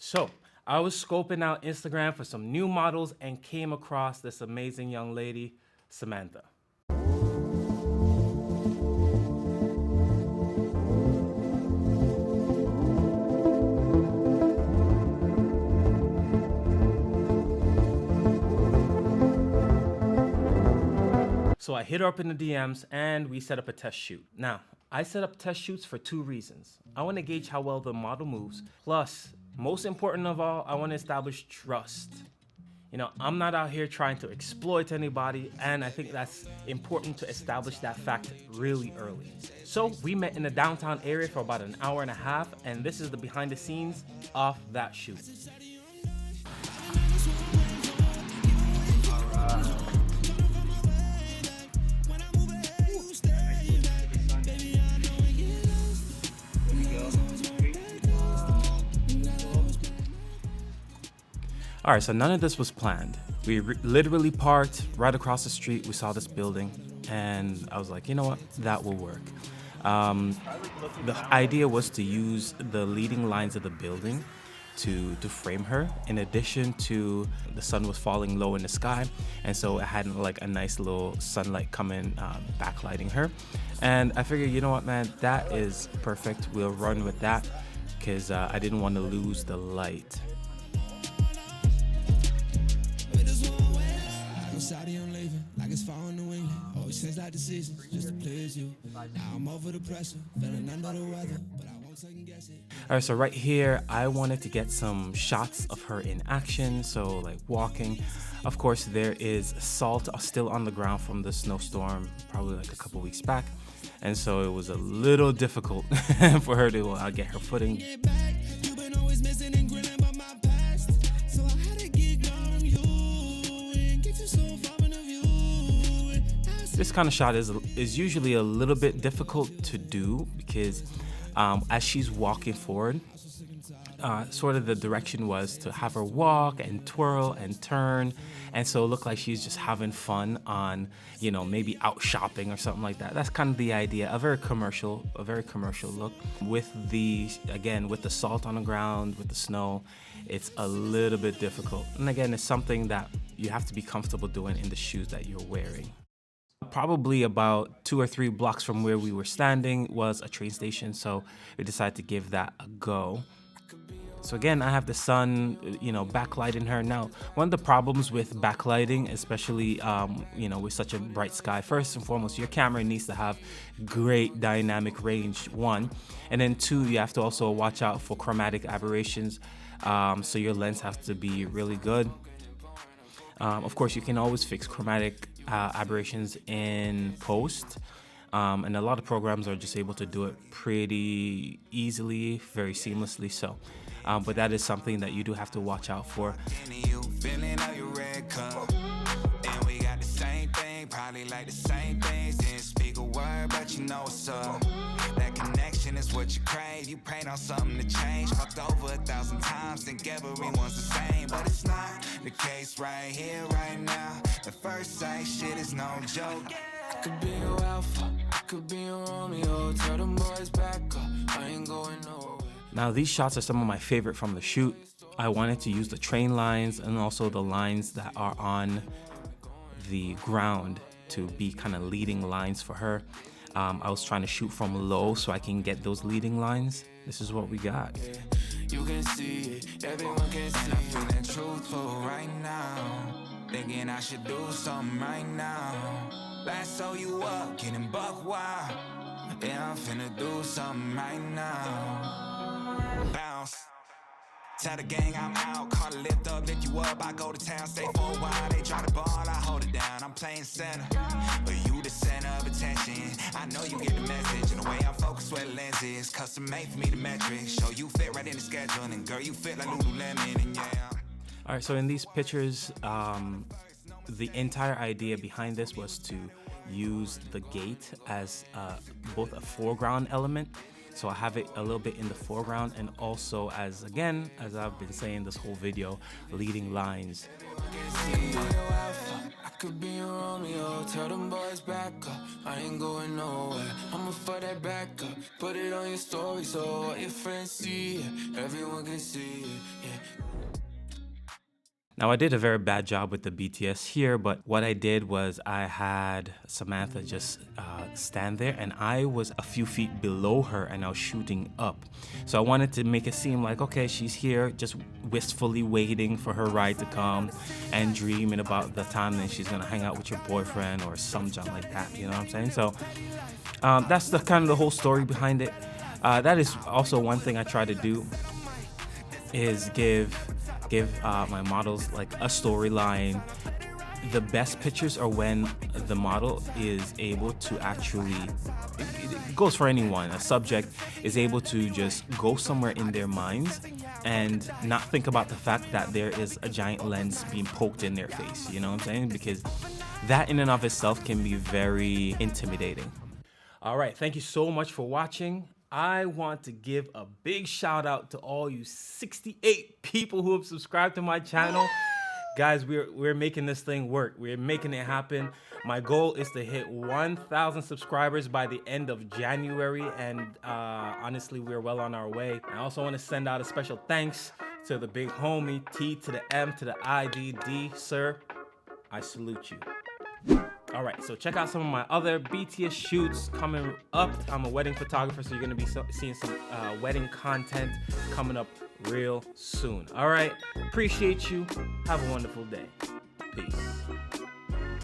So I was scoping out Instagram for some new models and came across this amazing young lady, Samantha. So I hit her up in the DMs and we set up a test shoot. Now, I set up test shoots for two reasons. I want to gauge how well the model moves. Plus, most important of all, I want to establish trust. You know, I'm not out here trying to exploit anybody, and I think that's important to establish that fact really early. So we met in the downtown area for about an hour and a half, and this is the behind the scenes of that shoot. All right, so none of this was planned. We literally parked right across the street. We saw this building, and I was like, you know what, that will work. The idea was to use the leading lines of the building to frame her. In addition to the sun was falling low in the sky, and so it had like a nice little sunlight coming, backlighting her. And I figured, you know what, man, that is perfect. We'll run with that because I didn't want to lose the light. All right, so right here, I wanted to get some shots of her in action, so like walking. Of course, there is salt still on the ground from the snowstorm, probably like a couple weeks back, and so it was a little difficult for her to get her footing. This kind of shot is usually a little bit difficult to do because as she's walking forward, sort of the direction was to have her walk and twirl and turn, and so it looked like she's just having fun on, you know, maybe out shopping or something like that. That's kind of the idea. A very commercial look. With the salt on the ground, with the snow, it's a little bit difficult. And again, it's something that you have to be comfortable doing in the shoes that you're wearing. Probably about 2 or 3 blocks from where we were standing was a train station, so we decided to give that a go. So again, I have the sun, backlighting her. Now, one of the problems with backlighting, especially, with such a bright sky, first and foremost, your camera needs to have great dynamic range, 1. And then 2, you have to also watch out for chromatic aberrations, so your lens has to be really good. Of course, you can always fix chromatic aberrations in post, and a lot of programs are just able to do it pretty easily, very seamlessly. So, but that is something that you do have to watch out for. Probably like the same things, didn't speak a word, but you know what's up. That connection is what you crave. You prayed on something to change. Fucked over 1,000 times, think everyone's the same, but it's not the case right here, right now. The first sight shit is no joke. I could be your alpha, I could be your Romeo. Tell them boys back up, I ain't going nowhere. Now these shots are some of my favorite from the shoot. I wanted to use the train lines and also the lines that are on the ground to be kind of leading lines for her. I was trying to shoot from low so I can get those leading lines. This is what we got. You can see it, everyone can see. I'm feeling truthful right now, thinking I should do something right now. Lasso you up, getting buck wild. Yeah, I'm finna do something right now. Bounce. Tell the gang I'm out, call the lift up, lift you up. I go to town, stay for a while. They try to ball, I hold it down. I'm playing center, but you the center of attention. I know you get the message, and the way I focus where the lens is custom made for me, the metrics. Show you fit right in the schedule, and girl, you fit like Lululemon, and yeah. All right, so in these pictures, the entire idea behind this was to use the gate as both a foreground element. So I have it a little bit in the foreground, and also as I've been saying this whole video, leading lines. could be a Romeo, tell them boys back up. I ain't going nowhere, I'ma for that back up. Put it on your story so all your friends see it, everyone can see it, yeah. Now, I did a very bad job with the BTS here, but what I did was I had Samantha just stand there, and I was a few feet below her and I was shooting up. So I wanted to make it seem like, okay, she's here just wistfully waiting for her ride to come and dreaming about the time that she's gonna hang out with your boyfriend or some junk like that, you know what I'm saying? So that's the kind of the whole story behind it. That is also one thing I try to do, is give my models like a storyline. The best pictures are when the model is able to actually, it goes for anyone, a subject is able to just go somewhere in their minds and not think about the fact that there is a giant lens being poked in their face, you know what I'm saying? Because that in and of itself can be very intimidating. All right, thank you so much for watching. I want to give a big shout out to all you 68 people who have subscribed to my channel. Guys, we're making this thing work. We're making it happen. My goal is to hit 1,000 subscribers by the end of January, and honestly, we're well on our way. I also want to send out a special thanks to the big homie, T to the M to the I, D, D. Sir, I salute you. All right, so check out some of my other BTS shoots coming up. I'm a wedding photographer, so you're gonna be seeing some wedding content coming up real soon. All right, appreciate you. Have a wonderful day. Peace.